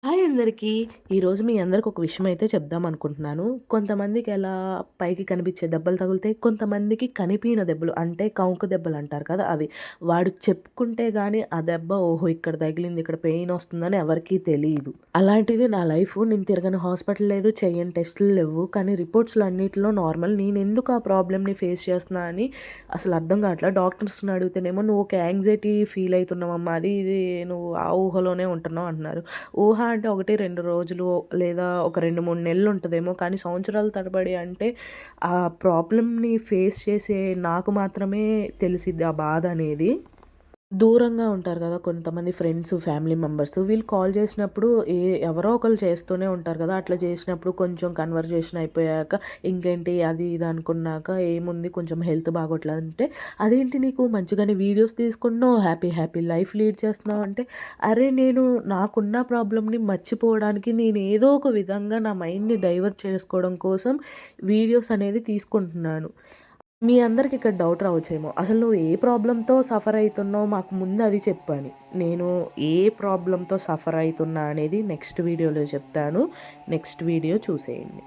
Hi అందరికీ. ఈరోజు మీ అందరికి ఒక విషయం అయితే చెప్దాం అనుకుంటున్నాను. కొంతమందికి ఎలా పైకి కనిపించే దెబ్బలు తగులుతాయి. కొంతమందికి కనిపియని దెబ్బలు అంటే కౌంకు దెబ్బలు అంటారు కదా! అవి. వాడు చెప్పుకుంటే గాని ఆ దెబ్బ ఓహో! ఇక్కడ తగిలింది, ఇక్కడ పెయిన్ వస్తుందని ఎవరికీ తెలీదు. అలాంటిది నా లైఫ్. నేను తిరగని హాస్పిటల్ లేదు, చెయ్యని టెస్టులు లేవు. కానీ రిపోర్ట్స్‌లో అన్నిటిలో నార్మల్. నేనెందుకు ఆ ప్రాబ్లమ్‌ని ఫేస్ చేస్తున్నా అని అసలు అర్థం కావట్లేదు. డాక్టర్స్‌ని అడిగితేనేమో "నువ్వు ఒక యాంగ్జైటీ ఫీల్ అయితున్నావమ్మా. అది ఇది నువ్వు ఆ ఊహలోనే ఉంటున్నావు" అంటున్నారు. ఊహ అంటే 1, 2 రోజులు లేదా ఒక 2, 3 నెలలు ఉంటదేమో. కానీ సంవత్సరాల తరబడి అంటే ఆ ప్రాబ్లమ్‌ని ఫేస్ చేసే నాకు మాత్రమే తెలిసిద్ది ఆ బాధ అనేది. దూరంగా ఉంటారు గదా! కొంతమంది ఫ్రెండ్స్, ఫ్యామిలీ మెంబర్స్. వీళ్ళు కాల్ చేసినప్పుడు ఎవరో ఒకళ్ళు చేస్తూనే ఉంటారు గదా! అట్లా చేసినప్పుడు కొంచెం కన్వర్జేషన్ అయిపోయాక ఇంకేంటి అది ఇది అనుకున్నాక ఏముంది కొంచెం హెల్త్ బాగోట్లేదంటే, "అదేంటి నీకు మంచిగానే వీడియోస్ తీసుకుంటున్నావు, హ్యాపీ హ్యాపీ లైఫ్ లీడ్ చేస్తున్నావు" అంటే, అరే నేను నాకున్న ప్రాబ్లమ్‌ని మర్చిపోవడానికి నేను ఏదో ఒక విధంగా నా మైండ్‌ని డైవర్ట్ చేసుకోవడం కోసం వీడియోస్ అనేది తీసుకుంటున్నాను. మీ అందరికి ఇక్కడ డౌట్ రావచ్చేమో. అసలు నువ్వు ఏ ప్రాబ్లమ్‌తో సఫర్ అయితున్నావో మాకు ముందు అది చెప్పు అని. నేను ఏ ప్రాబ్లమ్‌తో సఫర్ అయితున్నా అనేది నెక్స్ట్ వీడియోలో చెప్తాను. నెక్స్ట్ వీడియో చూసేయండి.